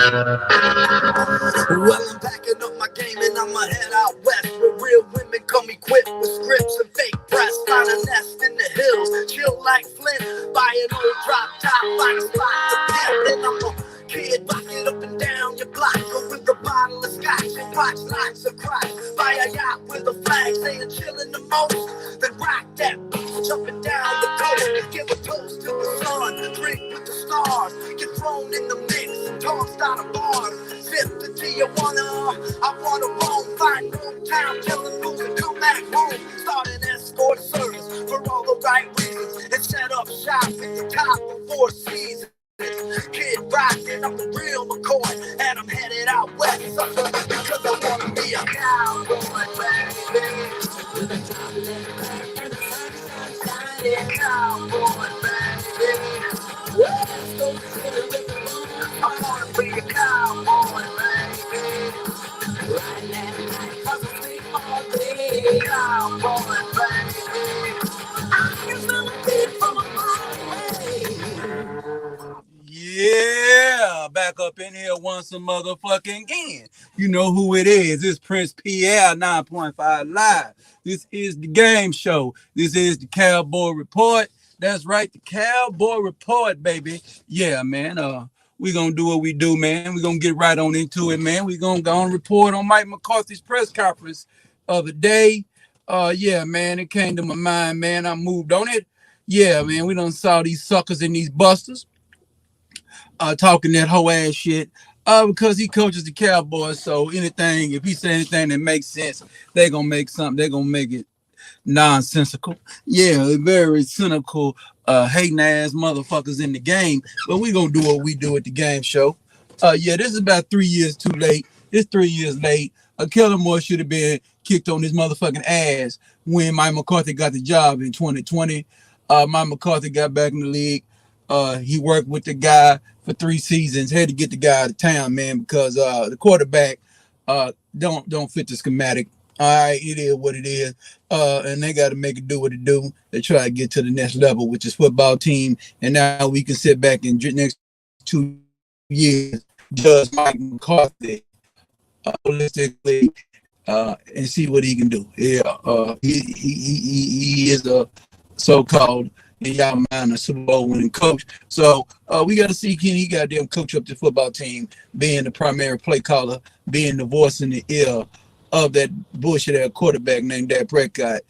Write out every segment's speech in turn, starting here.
Well, I'm packing up my game and I'ma head out west where real women come equipped with scripts and fake breasts. Find a nest in the hills, chill like Flint. Buy an old drop top, find a spot to pimp. And I'm a kid rocking up and down your block with a bottle of scotch and watch lots of crotch. Buy a yacht with a flag saying chillin' the most. Then rock that beach up and down the coast. Give a toast to the sun, drink with the stars. Get thrown in the mix and tossed out of bars. Sip the Tijuana, I wanna roam. Find no town, tell them move and come back home. Start an escort service for all the right reasons. And set up shop at the top of Four Seasons. Kid rockin', I'm the real McCoy. And I'm headed out west, sucker, because I wanna be a cowboy, baby. With a chocolate bag and the sunshine shining. Cowboy, baby. Let's go city with the moon. I wanna be a cowboy, baby. Right now, cause I sleep all day. Cowboy, baby. I can smell the beat from a mile away. Yeah, back up in here once a motherfucking again. You know who it is. It's Prince Pierre 9.5 Live. This is the game show. This is the Cowboy Report. That's right, the Cowboy Report, baby. Yeah, man. We gonna do what we do, man. We gonna get right on into it, man. We gonna go and report on Mike McCarthy's press conference of the day. Yeah, man, it came to my mind, man. I moved on it. Yeah, man, we done saw these suckers and these busters talking that whole ass shit because he coaches the Cowboys. So anything, if he say anything that makes sense, they're gonna make something. They're gonna make it nonsensical. Yeah, very cynical, hating ass motherfuckers in the game. But we gonna do what we do at the game show. Yeah, this is about 3 years too late. It's 3 years late. Kellen Moore should have been kicked on his motherfucking ass when Mike McCarthy got the job in 2020. Mike McCarthy got back in the league. He worked with the guy for 3 seasons. Had to get the guy out of town, man, because the quarterback don't fit the schematic. All right, it is what it is. And they got to make it do what it do. They try to get to the next level, which is football team. And now we can sit back and next 2 years judge Mike McCarthy holistically and see what he can do. Yeah, he is a so-called, in y'all mind, a Super Bowl winning coach. So we got to see, can he goddamn coach up the football team, being the primary play caller, being the voice in the ear of that bullshit quarterback named Dak Prescott,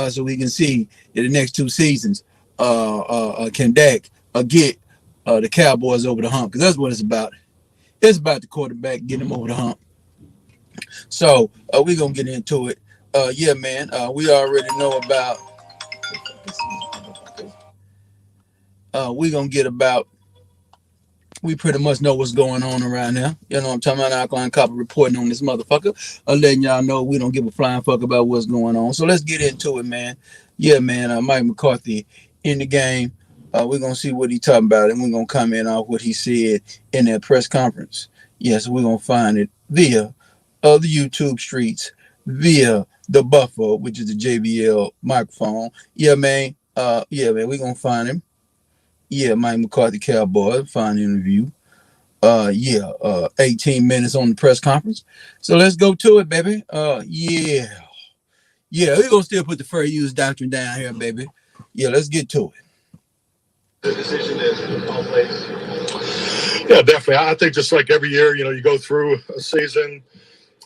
so we can see in the next 2 seasons, can Dak get the Cowboys over the hump? Because that's what it's about. It's about the quarterback getting them over the hump. So we're going to get into it. Yeah, man, we already know about... we're going to get about... We pretty much know what's going on around here. You know what I'm talking about? Alkaline Copper reporting on this motherfucker. Letting y'all know we don't give a flying fuck about what's going on. So let's get into it, man. Yeah, man, Mike McCarthy in the game. We're going to see what he's talking about, and we're going to comment on what he said in that press conference. Yes, we're going to find it via the YouTube streets, via the Buffer, which is the JBL microphone. Yeah, man. We're going to find him. Yeah, Mike McCarthy Cowboy, fine interview. 18 minutes on the press conference. So let's go to it, baby. Yeah, we're gonna still put the fair use doctrine down here, baby. Yeah, let's get to it. The decision is all place. Yeah, definitely. I think just like every year, you go through a season,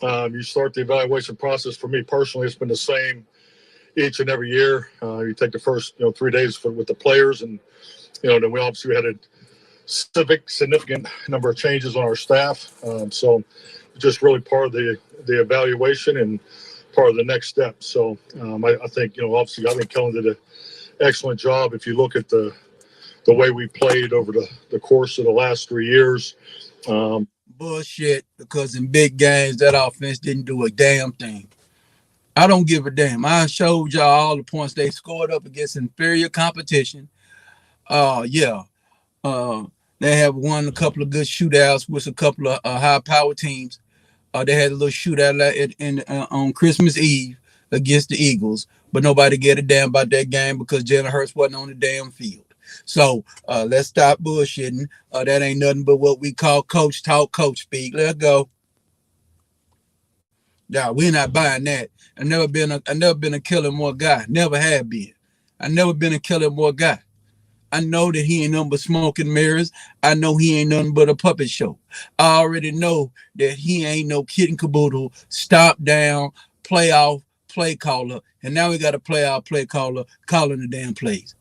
you start the evaluation process. For me personally, it's been the same each and every year. You take the first 3 days with the players, and then we obviously had a significant number of changes on our staff. So just really part of the evaluation and part of the next step. So I think, obviously, I think Kellen did an excellent job. If you look at the way we played over the course of the last 3 years. Bullshit, because in big games, that offense didn't do a damn thing. I don't give a damn. I showed y'all all the points they scored up against inferior competition. They have won a couple of good shootouts with a couple of high-powered teams. They had a little shootout on Christmas Eve against the Eagles, but nobody gave a damn about that game because Jalen Hurts wasn't on the damn field. So let's stop bullshitting. That ain't nothing but what we call coach talk, coach speak. Let's go. Yeah, we're not buying that. I never been a killer more guy. Never have been. I never been a killer more guy. I know that he ain't nothing but smoke and mirrors. I know he ain't nothing but a puppet show. I already know that he ain't no kid and caboodle, stop down, playoff, play caller. And now we got a playoff play caller calling the damn plays.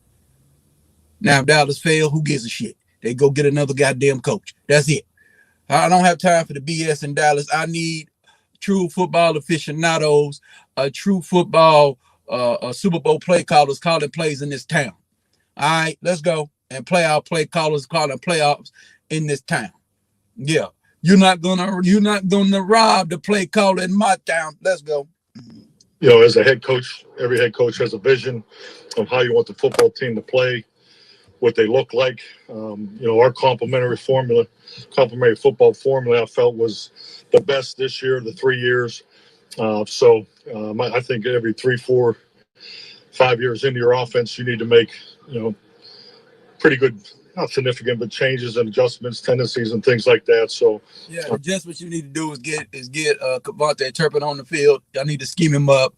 Now, if Dallas fail, who gives a shit? They go get another goddamn coach. That's it. I don't have time for the BS in Dallas. I need true football aficionados, true football Super Bowl play callers calling plays in this town. All right, let's go. And playoff play callers calling playoffs in this town. Yeah. You're not gonna rob the play caller in my town. Let's go. You know, as a head coach, every head coach has a vision of how you want the football team to play, what they look like. You know, our complementary football formula, I felt was the best this year, the 3 years. I think every 3, 4, 5 years into your offense, you need to make, you know, pretty good, not significant, but changes and adjustments, tendencies, and things like that. So yeah, just what you need to do is get Cavante Turpin on the field. I need to scheme him up.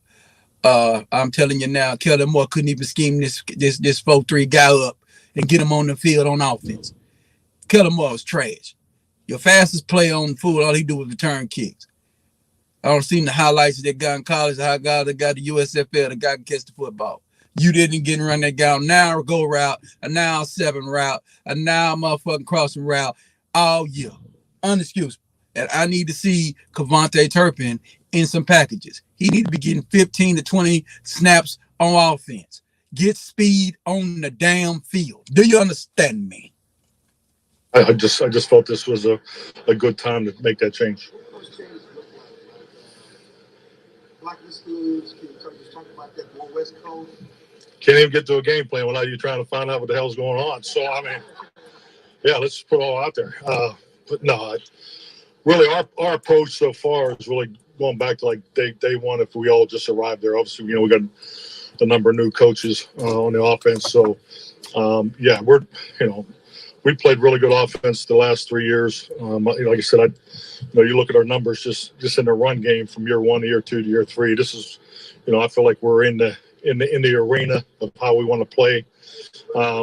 I'm telling you now, Kellen Moore couldn't even scheme this 4-3 guy up and get him on the field on offense. Kellen Moore is trash. Your fastest player on the field, all he do is return kicks. I don't see the highlights of that guy in college, how guy that got the USFL, the guy can catch the football. You didn't get and run that guy now go route, a now 7 route, a now motherfucking crossing route all year. Unexcusable. And I need to see Cavante Turpin in some packages. He need to be getting 15 to 20 snaps on offense. Get speed on the damn field. Do you understand me? I just felt this was a good time to make that change. Blacklist schemes, can you just talk about that more West Coast? Can't even get to a game plan without you trying to find out what the hell's going on. So, I mean, yeah, let's put it all out there. But no, really our approach so far is really going back to like day one. If we all just arrived there, obviously, you know, we got a number of new coaches on the offense. So, yeah, we played really good offense the last 3 years. Like I said, you look at our numbers just in the run game from year 1 to year 2 to year 3. This is, you know, I feel like we're in the arena of how we want to play.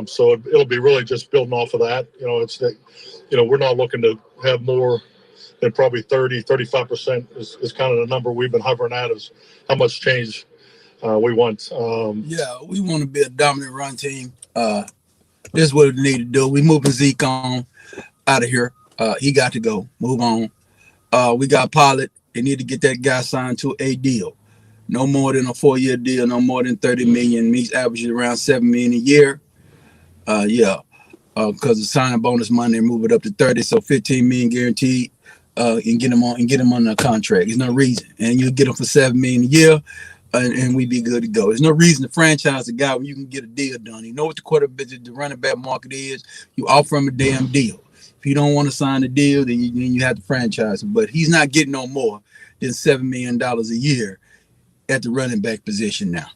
So it'll be really just building off of that. You know, it's that, you know, we're not looking to have more than probably 35% is kind of the number we've been hovering at, is how much change we want. Yeah, we want to be a dominant run team. This is what we need to do. We moving Zeke on out of here. He got to go. Move on. We got Pollard. They need to get that guy signed to a deal. No more than a 4-year deal. No more than $30 million. He's averaging around $7 million a year. Because the signing bonus money, move it up to 30, so $15 million guaranteed. And get him on a contract. There's no reason, and you get him for $7 million a year. And we be good to go. There's no reason to franchise a guy when you can get a deal done. You know what the quarterback, the running back market is. You offer him a damn deal. If you don't want to sign the deal, then you have to franchise him. But he's not getting no more than $7 million a year at the running back position now.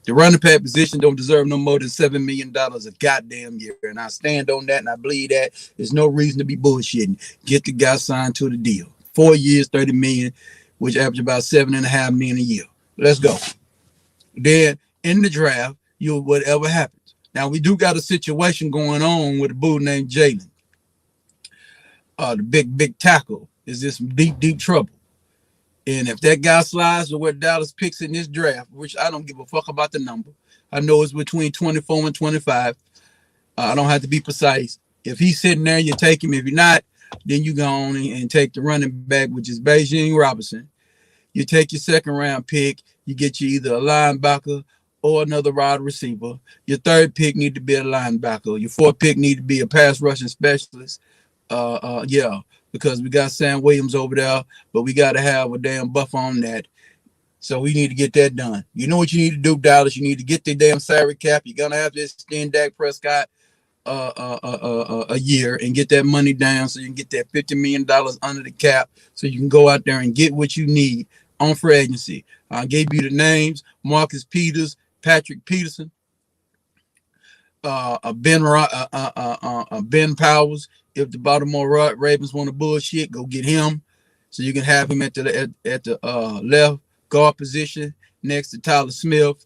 The running back position don't deserve no more than $7 million a goddamn year. And I stand on that and I believe that. There's no reason to be bullshitting. Get the guy signed to the deal. 4 years, $30 million, which average about $7.5 million a year. Let's go. Then in the draft, whatever happens. Now we do got a situation going on with a boo named Jalen. The big tackle is this deep trouble. And if that guy slides to where Dallas picks in this draft, which I don't give a fuck about the number. I know it's between 24 and 25. I don't have to be precise. If he's sitting there, you take him. If you're not, then you go on and take the running back, which is Beijing Robinson. You take your 2nd round pick. You get you either a linebacker or another wide receiver. Your 3rd pick need to be a linebacker. Your 4th pick need to be a pass rushing specialist. Because we got Sam Williams over there, but we got to have a damn buff on that. So we need to get that done. You know what you need to do, Dallas? You need to get the damn salary cap. You're gonna have to extend Dak Prescott a year and get that money down so you can get that $50 million under the cap so you can go out there and get what you need on free agency. I gave you the names: Marcus Peters, Patrick Peterson. Ben Powers. If the Baltimore Ravens want to bullshit, go get him. So you can have him at the left guard position next to Tyler Smith,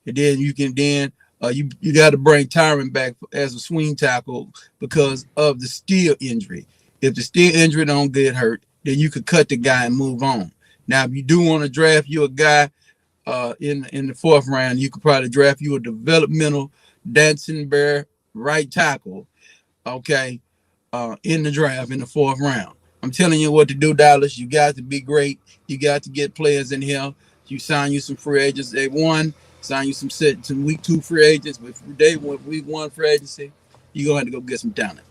and then you got to bring Tyron back as a swing tackle because of the Steele injury. If the Steele injury don't get hurt, then you could cut the guy and move on. Now, if you do want to draft you a guy in the fourth round, you could probably draft you a developmental dancing bear right tackle, okay, in the draft in the fourth round. I'm telling you what to do, Dallas. You got to be great. You got to get players in here. You sign you some free agents. They won. Sign you some week 2 free agents. But week 1 free agency, you're gonna have to go get some talent.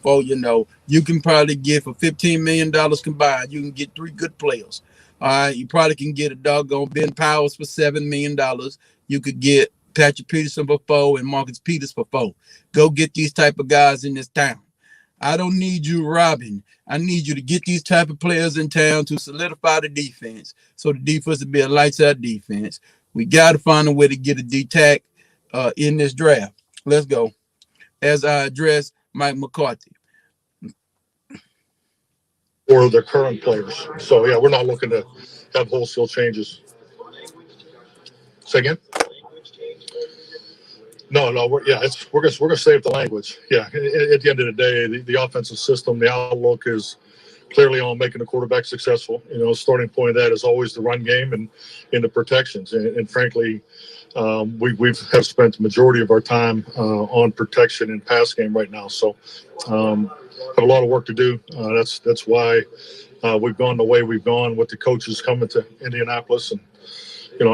Well, you can probably get for $15 million combined, you can get 3 good players. All right, you probably can get a doggone Ben Powers for $7 million. You could get Patrick Peterson for 4 and Marcus Peters for 4. Go get these type of guys in this town. I don't need you robbing. I need you to get these type of players in town to solidify the defense. So the defense will be a lights out defense. We got to find a way to get a D-tack in this draft. Let's go. As I address Mike McCarthy. Or the current players. So, yeah, we're not looking to have wholesale changes. Say again? No, we're gonna save the language. Yeah, at the end of the day, the offensive system, the outlook is clearly on making the quarterback successful. Starting point of that is always the run game and the protections. And frankly, we've have spent the majority of our time on protection and pass game right now. So have a lot of work to do. That's why we've gone the way we've gone with the coaches coming to Indianapolis. And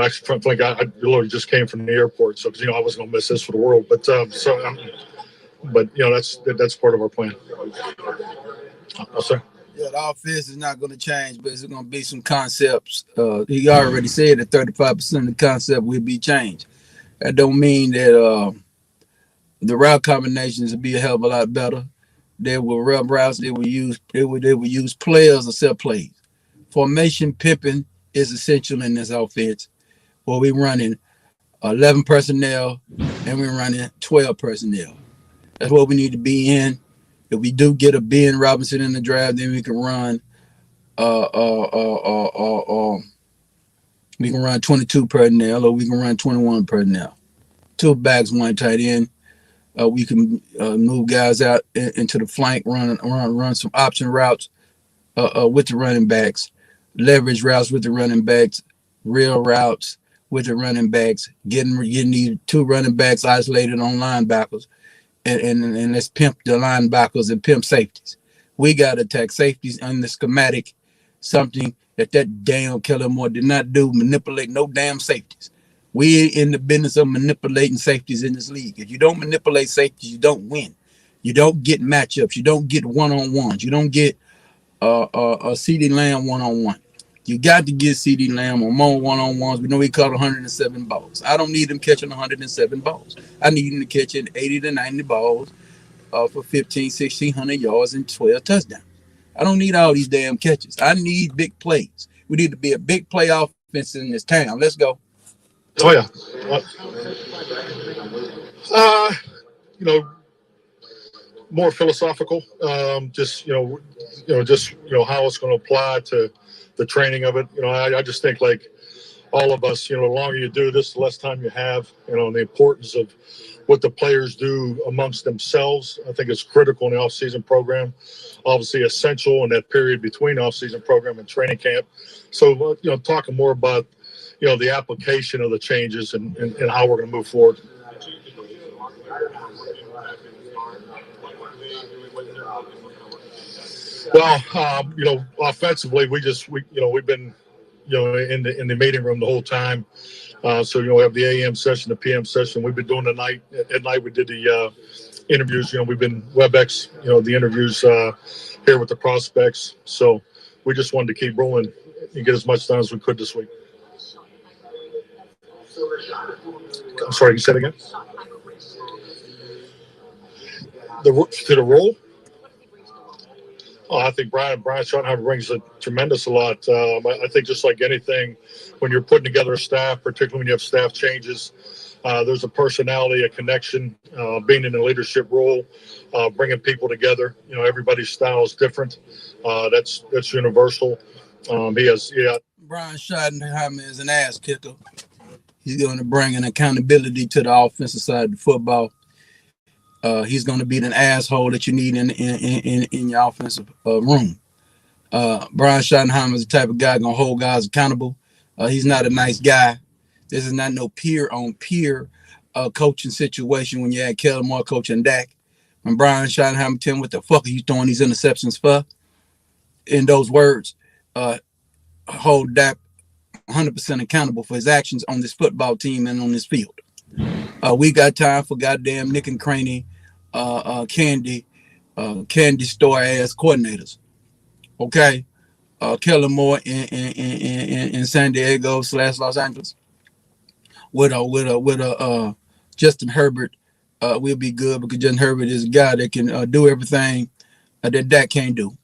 actually, frankly, I literally just came from the airport, so I wasn't gonna miss this for the world. But that's part of our plan. Sorry. Yeah, the offense is not going to change, but it's going to be some concepts. He already said that 35% of the concept will be changed. That don't mean that the route combinations will be a hell of a lot better. They will rub routes. They will use players or set plays. Formation pimping is essential in this offense. Where we're running 11 personnel and we're running 12 personnel. That's what we need to be in. If we do get a Ben Robinson in the draft, then we can run 22 personnel, or we can run 21 personnel. 2 backs, 1 tight end. We can move guys out into the flank, run some option routes with the running backs, leverage routes with the running backs, real routes with the running backs, getting these 2 running backs isolated on linebackers. And let's pimp the linebackers and pimp safeties. We got to attack safeties on the schematic, something that damn Kellen Moore did not do, manipulate no damn safeties. We in the business of manipulating safeties in this league. If you don't manipulate safeties, you don't win. You don't get matchups. You don't get one-on-ones. You don't get a CeeDee Lamb one-on-one. You got to get CeeDee Lamb on more one-on-ones. We know he caught 107 balls. I don't need him catching 107 balls. I need him to catching 80 to 90 balls for 1,600 yards and 12 touchdowns. I don't need all these damn catches. I need big plays. We need to be a big play offense in this town. Let's go. Oh, yeah. More philosophical. Just how it's going to apply to the training of it. I just think like all of us, the longer you do this, the less time you have, and the importance of what the players do amongst themselves, I think is critical in the off-season program, obviously essential in that period between off-season program and training camp. So, talking more about, the application of the changes and how we're going to move forward. Well, offensively, we've been, in the meeting room the whole time. So, we have the AM session, the PM session. We've been doing the night. At night, we did the interviews. We've been WebEx, the interviews here with the prospects. So we just wanted to keep rolling and get as much done as we could this week. I'm sorry, you said again? To the role? Oh, I think Brian Schottenheimer brings a tremendous lot. I think just like anything, when you're putting together a staff, particularly when you have staff changes, There's a personality, a connection, being in a leadership role, bringing people together. Everybody's style is different. That's universal. He has, yeah. Brian Schottenheimer is an ass kicker. He's going to bring an accountability to the offensive side of the football. He's going to be an asshole that you need in your offensive room. Brian Schottenheimer is the type of guy going to hold guys accountable. He's not a nice guy. This is not no peer-on-peer coaching situation when you had Kellen Moore coaching Dak. When Brian Schottenheimer tell him what the fuck are you throwing these interceptions for? In those words, hold Dak 100% accountable for his actions on this football team and on this field. We got time for goddamn Nick and Craney, candy store ass coordinators. Okay, Kellen Moore in San Diego / Los Angeles with a Justin Herbert will be good because Justin Herbert is a guy that can do everything that Dak can't do.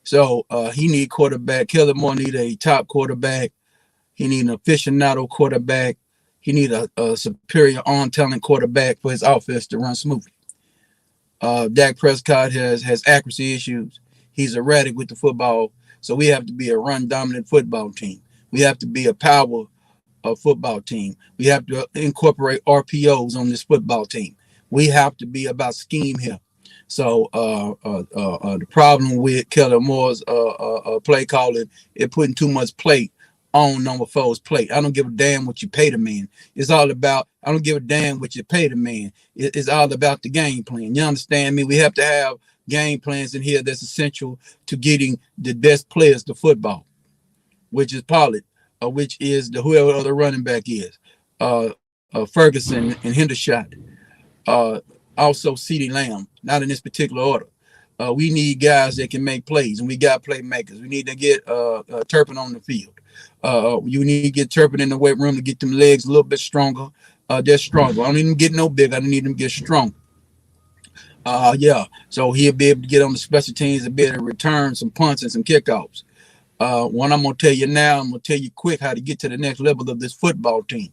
So he need quarterback. Kellen Moore need a top quarterback. He need an aficionado quarterback. He need a superior arm talent quarterback for his offense to run smoothly. Dak Prescott has accuracy issues. He's erratic with the football. So we have to be a run-dominant football team. We have to be a power football team. We have to incorporate RPOs on this football team. We have to be about scheme here. So the problem with Kellen Moore's play calling is putting too much plate on number 4's plate. I don't give a damn what you pay the man. It's all about, I don't give a damn what you pay the man. It's all about the game plan. You understand me? We have to have game plans in here that's essential to getting the best players to football, which is Pollard, which is whoever the other running back is, Ferguson and Hendershot, also CeeDee Lamb, not in this particular order. We need guys that can make plays, and we got playmakers. We need to get Turpin on the field. You need to get Turpin in the weight room to get them legs a little bit stronger. They're stronger. I don't need them get no big. I need them to get strong. Yeah. So he'll be able to get on the special teams and be able to return some punts and some kickoffs. What I'm going to tell you now, I'm going to tell you quick how to get to the next level of this football team.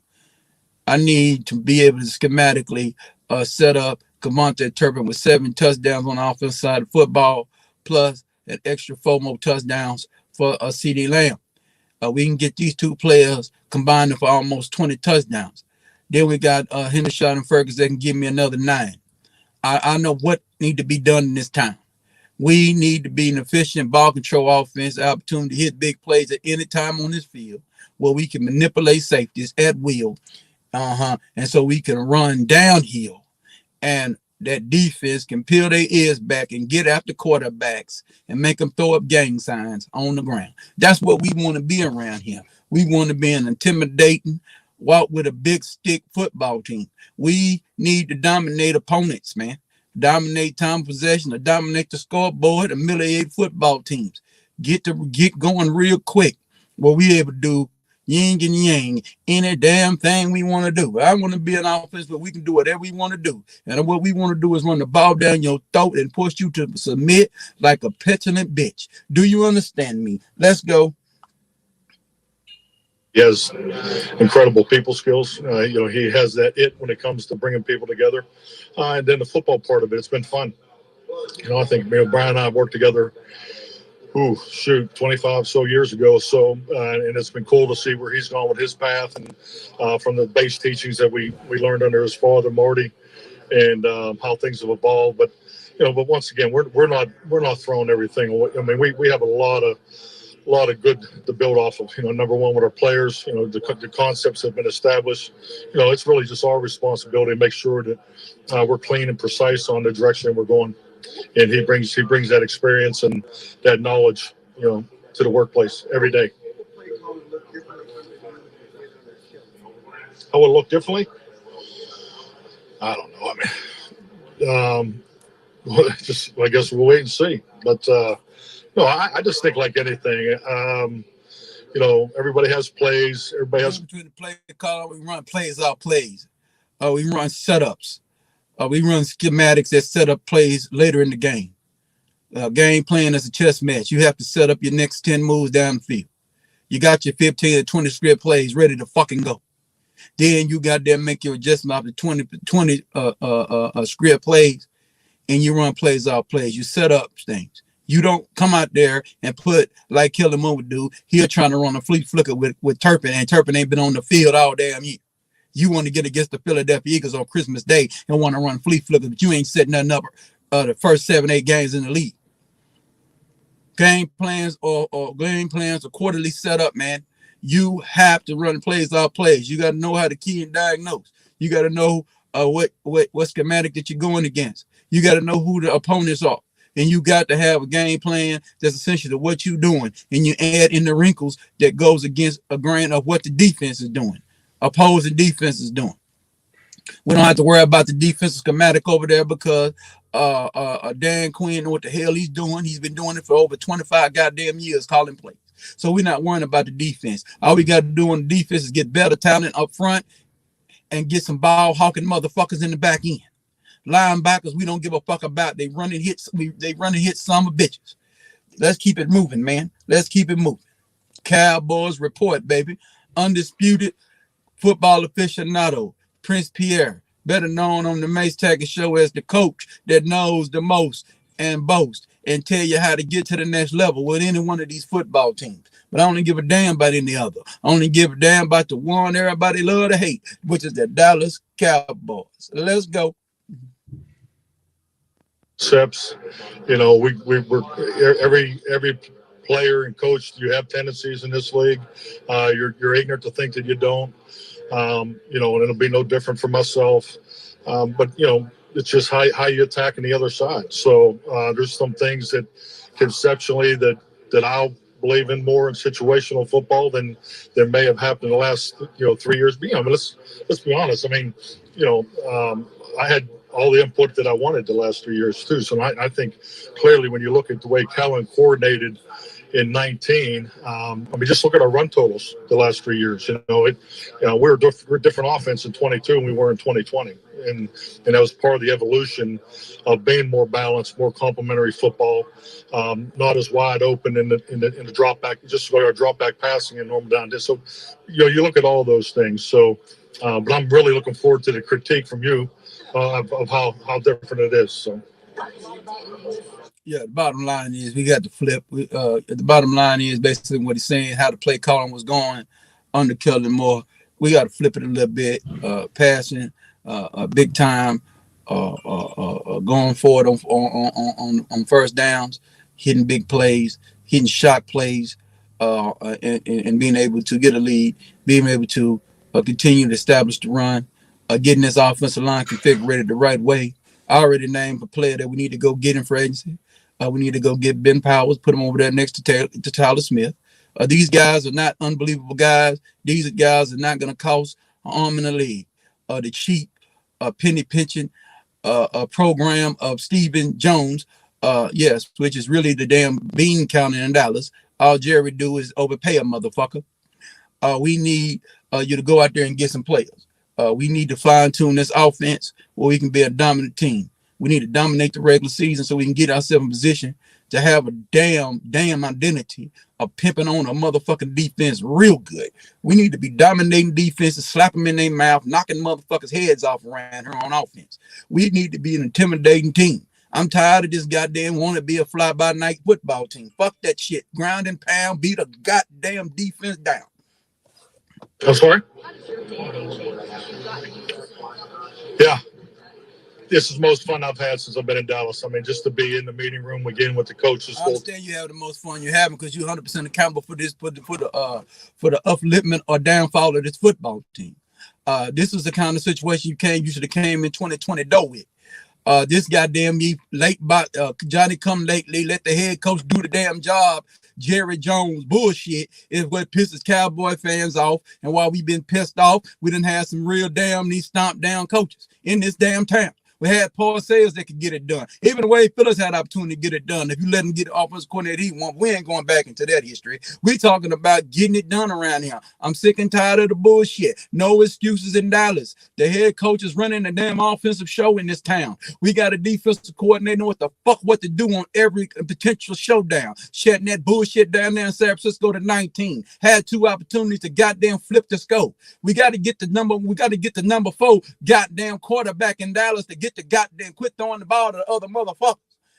I need to be able to schematically set up Cavante Turpin with 7 touchdowns on the offensive side of football, plus an extra 4 more touchdowns for CeeDee Lamb. We can get these 2 players combined for almost 20 touchdowns. Then we got Hendershot and Ferguson that can give me another 9. I know what need to be done in this time. We need to be an efficient ball control offense, opportunity to hit big plays at any time on this field where we can manipulate safeties at will. And so we can run downhill, and that defense can peel their ears back and get after quarterbacks and make them throw up gang signs on the ground. That's what we want to be around here. We want to be an intimidating, walk with a big stick football team. We need to dominate opponents, man. Dominate time possession, or dominate the scoreboard, and humiliate football teams. Get going real quick. What we able to do yin and yang, any damn thing we want to do. I want to be an offense, but we can do whatever we want to do. And what we want to do is run the ball down your throat and push you to submit like a petulant bitch. Do you understand me? Let's go. He has incredible people skills. He has that it when it comes to bringing people together. And then the football part of it, it's been fun. I think Brian and I have worked together 25 so years ago. So, and it's been cool to see where he's gone with his path, and from the base teachings that we learned under his father, Marty, and how things have evolved. But, but once again, we're not throwing everything away. I mean, we have a lot of good to build off of. Number one, with our players, the concepts have been established. It's really just our responsibility to make sure that we're clean and precise on the direction we're going. And he brings that experience and that knowledge, to the workplace every day. How would it look differently? I don't know. I mean, I guess we'll wait and see. But I just think like anything. Everybody has plays. Everybody has between the play call. We run plays out plays. We run setups. We run schematics that set up plays later in the game. Game plan is a chess match. You have to set up your next 10 moves down the field. You got your 15 or 20 script plays ready to fucking go. Then you got there make your adjustment after 20 script plays, and you run plays off plays. You set up things. You don't come out there and put like Kellen Moore would do. He'll trying to run a flea flicker with Turpin, and Turpin ain't been on the field all damn year. You want to get against the Philadelphia Eagles on Christmas Day and want to run flea flicker, but you ain't setting nothing up the first 7-8 games in the league. Game plans or quarterly set up, man. You have to run plays off plays. You got to know how to key and diagnose. You got to know what schematic that you're going against. You got to know who the opponents are. And you got to have a game plan that's essentially what you're doing. And you add in the wrinkles that goes against a grain of what the defense is doing, opposing defense is doing. We don't have to worry about the defensive schematic over there because Dan Quinn know what the hell he's doing. He's been doing it for over 25 goddamn years, calling plays. So we're not worrying about the defense. All we got to do on the defense is get better talent up front and get some ball hawking motherfuckers in the back end. Linebackers, we don't give a fuck about. They run and hit some of bitches. Let's keep it moving, man. Let's keep it moving. Cowboys Report, baby. Undisputed football aficionado, Prince Pierre, better known on the Mace Taggart Show as the coach that knows the most and boast and tell you how to get to the next level with any one of these football teams. But I don't give a damn about any other. I only give a damn about the one everybody love to hate, which is the Dallas Cowboys. Let's go. Concepts, we're every player and coach. You have tendencies in this league. You're ignorant to think that you don't. And it'll be no different for myself. But it's just how you attacking the other side. So there's some things that conceptually that I'll believe in more in situational football than may have happened in the last 3 years. Let's be honest. I had all the input that I wanted the last 3 years too. So I think clearly when you look at the way Kellen coordinated in 19, just look at our run totals the last 3 years. We're different offense in 22 than we were in 2020, and that was part of the evolution of being more balanced, more complementary football, not as wide open in the drop back, just like our drop back passing and normal down. So you look at all those things. So, but I'm really looking forward to the critique from you of how different it is. So. Yeah, the bottom line is we got to flip. The bottom line is basically what he's saying, how the play calling was going under Kellen Moore. We got to flip it a little bit, passing, big time, going forward on first downs, hitting big plays, hitting shot plays, and being able to get a lead, being able to continue to establish the run, getting this offensive line configured the right way. I already named a player that we need to go get in for agency. We need to go get Ben Powers, put him over there next to Tyler Smith. These guys are not unbelievable guys. These are guys that are not going to cost an arm in the league. The cheap penny pinching program of Stephen Jones, which is really the damn bean counter in Dallas. All Jerry do is overpay a motherfucker. We need you to go out there and get some players. We need to fine tune this offense where we can be a dominant team. We need to dominate the regular season so we can get ourselves in position to have a damn identity of pimping on a motherfucking defense real good. We need to be dominating defenses, slap them in their mouth, knocking motherfuckers' heads off around here on offense. We need to be an intimidating team. I'm tired of this goddamn want to be a fly-by-night football team. Fuck that shit. Ground and pound, beat a goddamn defense down. I'm sorry? Yeah. This is the most fun I've had since I've been in Dallas. Just to be in the meeting room again with the coaches. I understand you have the most fun you're having because you're 100% accountable for this, for the upliftment or downfall of this football team. This is the kind of situation you should have came in 2020 though with. This goddamn Johnny come lately, let the head coach do the damn job. Jerry Jones bullshit is what pisses Cowboy fans off. And while we've been pissed off, we done had some real damn knee stomp down coaches in this damn town. We had Paul Sayers that could get it done. Even the way Phillips had opportunity to get it done. If you let him get the offensive coordinator he want, we ain't going back into that history. We talking about getting it done around here. I'm sick and tired of the bullshit. No excuses in Dallas. The head coach is running a damn offensive show in this town. We got a defensive coordinator know what to do on every potential showdown. Shutting that bullshit down there in San Francisco to 19. Had 2 opportunities to goddamn flip the scope. We got to get the number 4 goddamn quarterback in Dallas to get the goddamn quit throwing the ball to the other motherfuckers.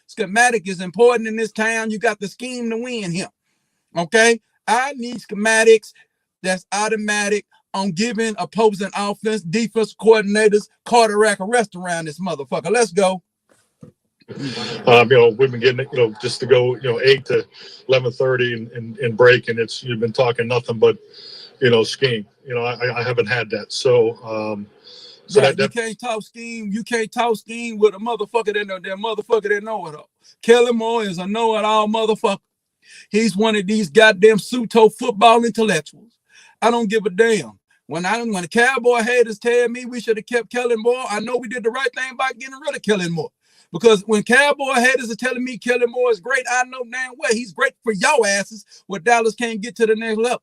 Schematic is important in this town. You got the scheme to win here. Okay? I need schematics that's automatic on giving opposing offense, defense coordinators cardiac arrest around this motherfucker. Let's go. We've been getting, just to go, 8 to 11:30 and break, and you've been talking nothing but, scheme. I haven't had that. So you can't talk scheme. You can't talk scheme with a motherfucker that know it all. Kellen Moore is a know-it-all motherfucker. He's one of these goddamn pseudo football intellectuals. I don't give a damn. When the Cowboy haters tell me we should have kept Kellen Moore, I know we did the right thing by getting rid of Kellen Moore. Because when Cowboy haters are telling me Kellen Moore is great, I know damn well he's great for your asses where Dallas can't get to the next level.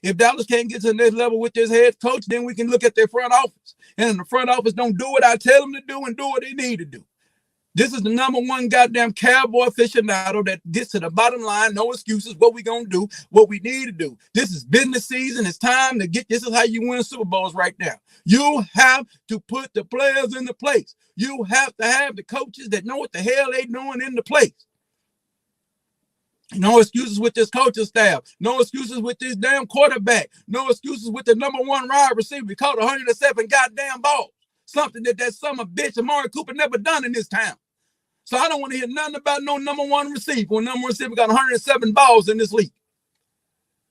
If Dallas can't get to the next level with this head coach, then we can look at their front office. And the front office don't do what I tell them to do and do what they need to do. This is the number 1 goddamn Cowboy aficionado that gets to the bottom line. No excuses. What we gonna do? What we need to do. This is business season. It's time to get. This is how you win Super Bowls right now. You have to put the players in the place. You have to have the coaches that know what the hell they doing in the place. No excuses with this coaching staff. No excuses with this damn quarterback. No excuses with the number 1 wide receiver. We caught 107 goddamn balls. Something that summer bitch Amari Cooper never done in this town. So I don't want to hear nothing about no number 1 receiver. When number 1 receiver got 107 balls in this league.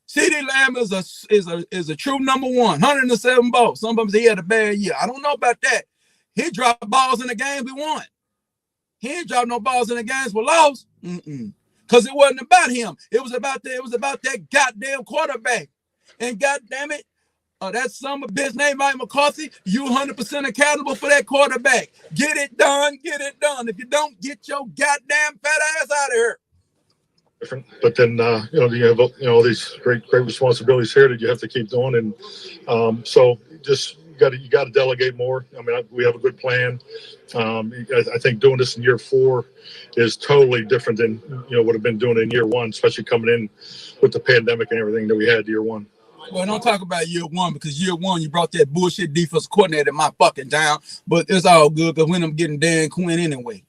CeeDee Lamb is a true number 1, 107 balls. Sometimes he had a bad year. I don't know about that. He dropped balls in the games we won. He ain't dropped no balls in the games we lost. Because it wasn't about him. It was about that goddamn quarterback. And goddamn it, that summer bitch named Mike McCarthy, you 100% accountable for that quarterback. Get it done, get it done. If you don't, get your goddamn fat ass out of here. Different, but then you have all these great responsibilities here that you have to keep doing, and so just you got to delegate more. I mean, we have a good plan. I think doing this in year 4 is totally different than would have been doing in year 1, especially coming in with the pandemic and everything that we had year 1. Well, don't talk about year 1 because year 1 you brought that bullshit defense coordinator in my fucking town. But it's all good because when I'm getting Dan Quinn anyway.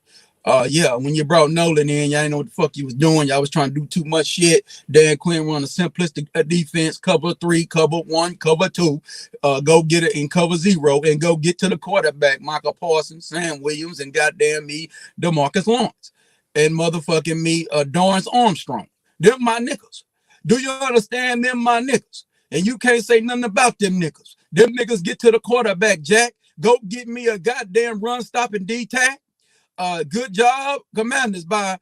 When you brought Nolan in, y'all didn't know what the fuck you was doing. Y'all was trying to do too much shit. Dan Quinn run a simplistic defense, cover 3, cover 1, cover 2, go get it in cover 0, and go get to the quarterback, Michael Parsons, Sam Williams, and goddamn me, DeMarcus Lawrence, and motherfucking me, Dorrance Armstrong. Them my niggas. Do you understand them my niggas? And you can't say nothing about them niggas. Them niggas get to the quarterback, Jack. Go get me a goddamn run-stopping D-tack. Good job, Commanders, by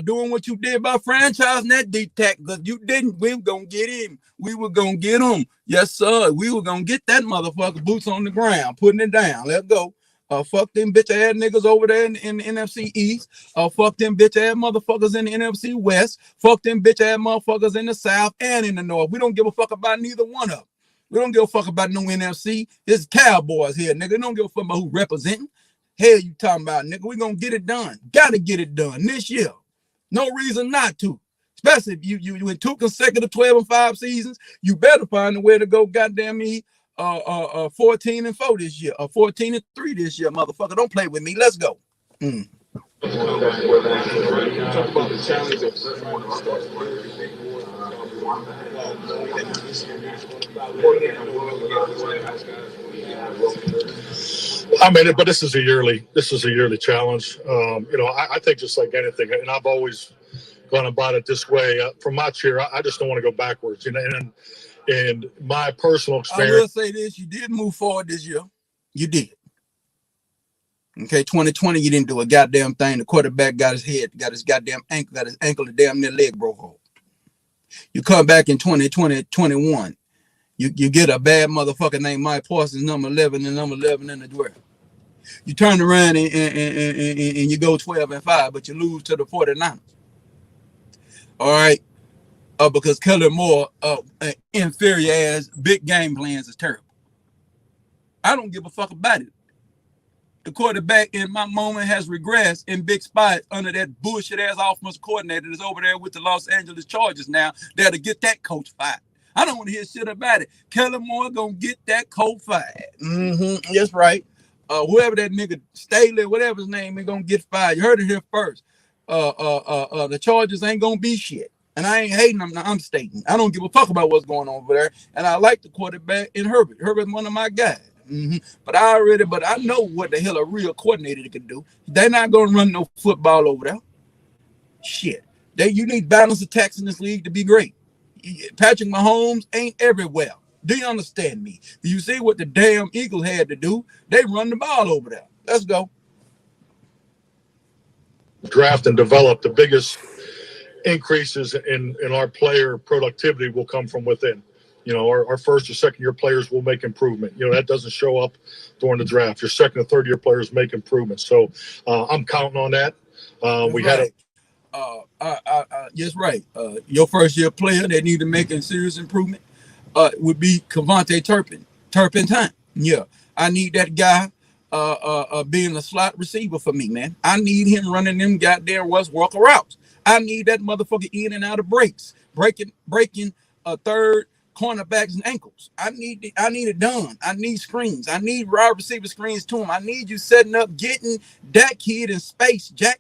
doing what you did by franchising that D-tack, because you didn't. We were going to get him. We were going to get him. Yes, sir. We were going to get that motherfucker boots on the ground, putting it down. Let's go. Fuck them bitch-ass niggas over there in the NFC East. Fuck them bitch-ass motherfuckers in the NFC West. Fuck them bitch-ass motherfuckers in the South and in the North. We don't give a fuck about neither one of them. We don't give a fuck about no NFC. It's Cowboys here, nigga. Don't give a fuck about who representing. Hell you talking about, nigga. We gonna get it done. Gotta get it done this year. No reason not to. Especially if you in 2 consecutive 12-5 seasons, you better find a way to go goddamn me 14-4 this year. 14-3 this year, motherfucker. Don't play with me. Let's go. Talk about the challenge of I mean, but this is a yearly challenge. I think just like anything, and I've always gone about it this way. From my chair, I just don't want to go backwards. And my personal experience. I will say this: you did move forward this year. You did. Okay, 2020, you didn't do a goddamn thing. The quarterback got his goddamn ankle, got his ankle, the damn near leg broke off. You come back in 2020, 21. You get a bad motherfucker named Mike Parsons, number 11 and number 11 in the draft. You turn around and you go 12-5, but you lose to the 49ers. All right. Because Kellen Moore inferior ass big game plans is terrible. I don't give a fuck about it. The quarterback in my moment has regressed in big spots under that bullshit ass offensive coordinator that's over there with the Los Angeles Chargers now. That'll get that coach fired. I don't want to hear shit about it. Kellen Moore gonna get that coach fired. That's right. Whoever that nigga Staley, whatever his name, is gonna get fired. You heard it here first. The Chargers ain't gonna be shit. And I ain't hating them. I'm stating. I don't give a fuck about what's going on over there. And I like the quarterback in Herbert. Herbert's one of my guys. But I know what the hell a real coordinator can do. They're not gonna run no football over there. Shit. You need balanced attacks in this league to be great. Patrick Mahomes ain't everywhere. Do you understand me? Do you see what the damn Eagles had to do? They run the ball over there. Let's go. Draft and develop. The biggest increases in our player productivity will come from within. You know, our first or second year players will make improvement. You know, that doesn't show up during the draft. Your second and third year players make improvements. So I'm counting on that. Yes, right. Your first year player that need to make a serious improvement would be Kevontae Turpin time. Yeah, I need that guy being a slot receiver for me, man. I need him running them goddamn West Walker routes. I need that motherfucker in and out of breaks, breaking a third cornerbacks and ankles. I need it done. I need screens. I need wide receiver screens to him. I need you setting up, getting that kid in space, Jack.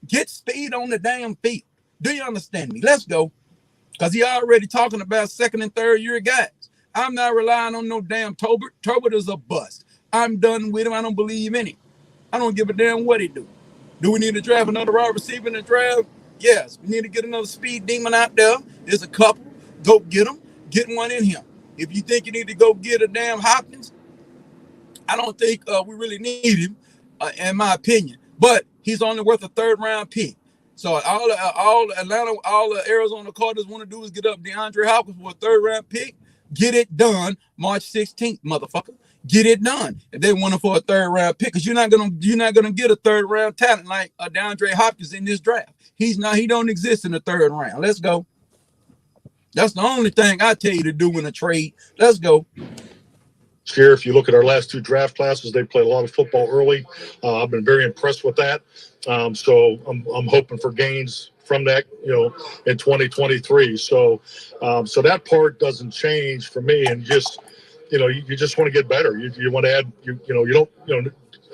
Get speed on the damn field. Do you understand me? Let's go. Because he already talking about second and third year guys. I'm not relying on no damn Tolbert. Tolbert is a bust. I'm done with him. I don't believe in him. I don't give a damn what he do. Do we need to draft another wide receiver in the draft? Yes. We need to get another speed demon out there. There's a couple. Go get him. Get one in him. If you think you need to go get a damn Hopkins, I don't think we really need him, in my opinion. But he's only worth a third round pick. So all the Arizona Cardinals want to do is get up DeAndre Hopkins for a third round pick. Get it done March 16th, motherfucker. Get it done. If they want it for a third round pick, because you're not gonna get a third round talent like DeAndre Hopkins in this draft. He don't exist in the third round. Let's go. That's the only thing I tell you to do in a trade. Let's go. Here, if you look at our last two draft classes, they play a lot of football early. I've been very impressed with that. So I'm hoping for gains from that, you know, in 2023. So that part doesn't change for me. And just, you know, you just want to get better. You want to add,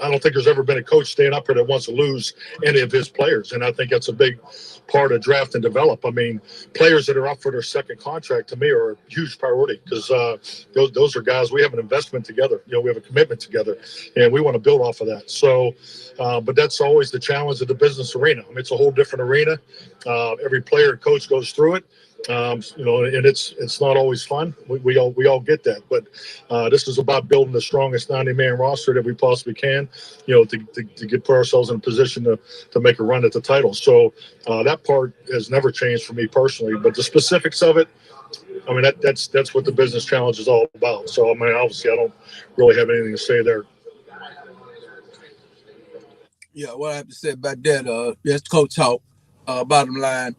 I don't think there's ever been a coach staying up here that wants to lose any of his players. And I think that's a big part of draft and develop. I mean, players that are up for their second contract to me are a huge priority because those are guys, we have an investment together. You know, we have a commitment together and we want to build off of that. So, but that's always the challenge of the business arena. I mean, it's a whole different arena. Every player and coach goes through it. You know, and it's not always fun. We all get that, but this is about building the strongest 90-man roster that we possibly can, you know, to put ourselves in a position to make a run at the title. So that part has never changed for me personally, but the specifics of it, I mean, that's what the business challenge is all about. So I mean, obviously, I don't really have anything to say there. Yeah, what I have to say about that, that's coach talk. Bottom line,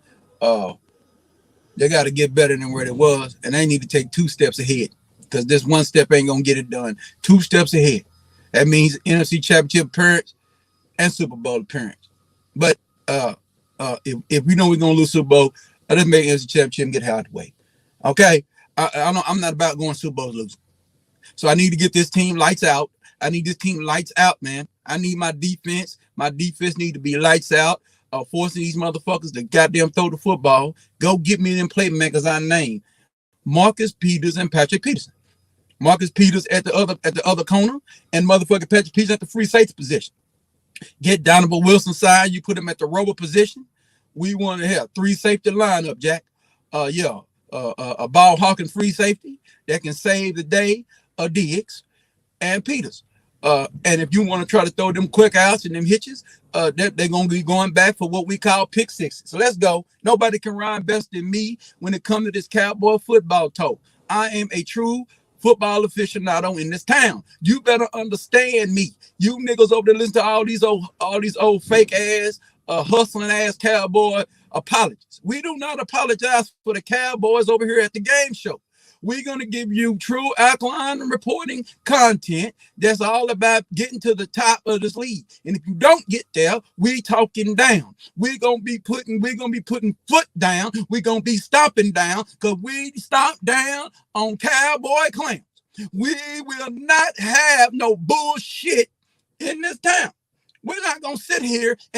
they got to get better than where it was, and they need to take 2 steps ahead because this one step ain't gonna get it done. 2 steps ahead. That means NFC Championship appearance and Super Bowl appearance. But if we know we're gonna lose Super Bowl, let's make NFC Championship and get out of the way. Okay, I'm not about going Super Bowl losing. So I need to get this team lights out. I need this team lights out, man. I need my defense. My defense need to be lights out. Forcing these motherfuckers to goddamn throw the football. Go get me them playmakers I named. Marcus Peters and Patrick Peterson. Marcus Peters at the other corner, and motherfucking Patrick Peterson at the free safety position. Get Donovan Wilson side. You put him at the rover position. We want to have 3 safety lineup, Jack. A ball hawking free safety that can save the day. Diggs and Peters. And if you want to try to throw them quick outs and them hitches, they're going to be going back for what we call pick sixes. So let's go. Nobody can run best than me when it comes to this Cowboy football talk. I am a true football aficionado in this town. You better understand me. You niggas over there listen to all these old fake ass, hustling ass cowboy apologies. We do not apologize for the Cowboys over here at the game show. We're going to give you true alkaline reporting content that's all about getting to the top of this league. And if you don't get there, we talking down. We're going to be putting foot down. We're going to be stomping down because we stomp down on Cowboy clowns. We will not have no bullshit in this town. We're not going to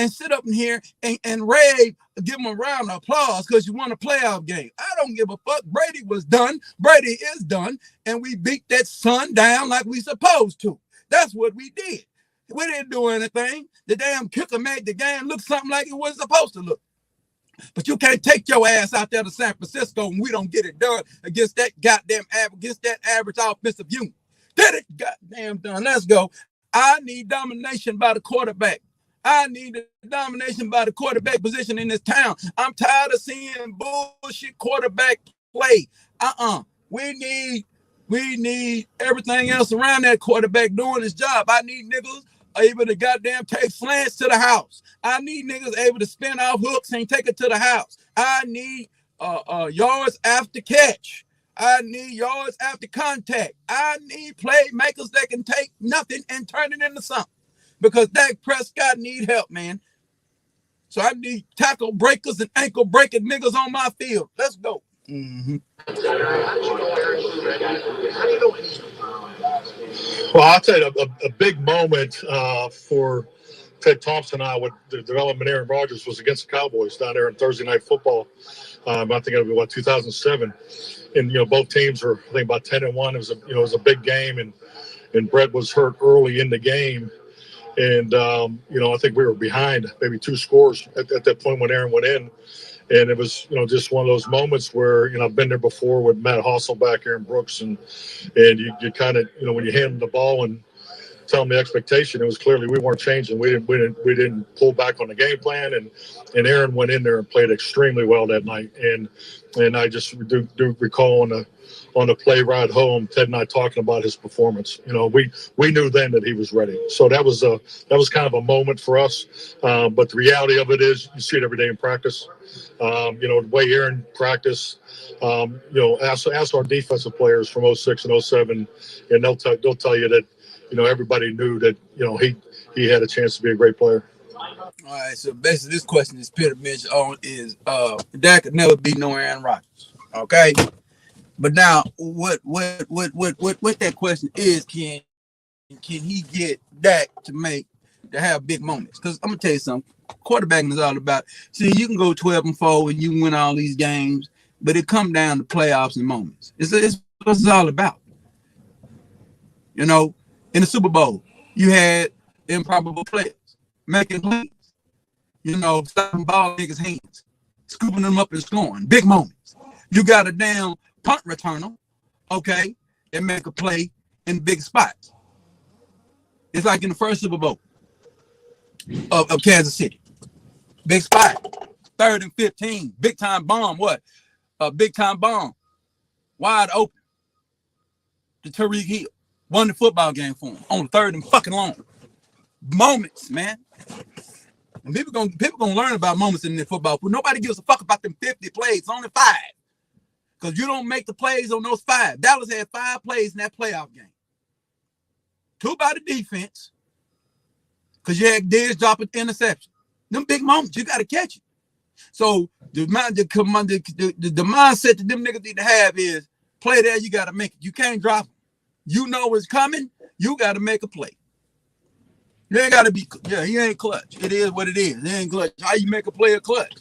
sit up in here and rave, give them a round of applause because you won a playoff game. I don't give a fuck. Brady was done. Brady is done. And we beat that son down like we supposed to. That's what we did. We didn't do anything. The damn kicker made the game look something like it was supposed to look. But you can't take your ass out there to San Francisco and we don't get it done against that average offensive unit. Get it goddamn done. Let's go. I need domination by the quarterback. I need the domination by the quarterback position in this town. I'm tired of seeing bullshit quarterback play. We need everything else around that quarterback doing his job. I need niggas able to goddamn take slants to the house. I need niggas able to spin off hooks and take it to the house. I need yards after catch. I need yards after contact. I need playmakers that can take nothing and turn it into something. Because Dak Prescott need help, man. So I need tackle breakers and ankle breaking niggas on my field. Let's go. Mm-hmm. Well, I'll tell you a big moment for Ted Thompson and I with the development Aaron Rodgers was against the Cowboys down there in Thursday Night Football. I think it was 2007. And both teams were, I think, about 10-1. It was a big game, and Brett was hurt early in the game, and I think we were behind maybe 2 scores at that point when Aaron went in, and it was just one of those moments where I've been there before with Matt Hasselbeck, Aaron Brooks, and you kind of when you hand them the ball and tell them the expectation, it was clearly we weren't changing. We didn't pull back on the game plan, and Aaron went in there and played extremely well that night. And I just do recall on the play ride home, Ted and I talking about his performance. We knew then that he was ready. So that was kind of a moment for us. But the reality of it is, you see it every day in practice. The way Aaron practiced. Ask our defensive players from 06 and 07, and they'll tell you that. Everybody knew that, he had a chance to be a great player. All right, so basically this question is Peter mentioned on is Dak could never be no Aaron Rodgers. Okay. But now what that question is, can he get Dak to have big moments? Because I'm gonna tell you something, quarterbacking is all about, see, you can go 12-4 and you can win all these games, but it come down to playoffs and moments. It's what it's all about. In the Super Bowl, you had improbable players making plays, stopping ball in niggas' hands, scooping them up and scoring. Big moments. You got a damn punt returner, okay, that make a play in big spots. It's like in the first Super Bowl of Kansas City. Big spot. 3rd and 15. Big time bomb. What? A big time bomb. Wide open. To Tariq Hill. Won the football game for him on 3rd and fucking long. Moments, man. And people gonna learn about moments in the football. But nobody gives a fuck about them 50 plays. Only 5. Because you don't make the plays on those 5. Dallas had 5 plays in that playoff game. 2 by the defense. Because you had Diggs drop an interception. Them big moments, you got to catch it. So the mindset that them niggas need to have is play there, you got to make it. You can't drop it. You know it's coming. You got to make a play. You ain't got to be, he ain't clutch. It is what it is. It ain't clutch. How you make a play a clutch?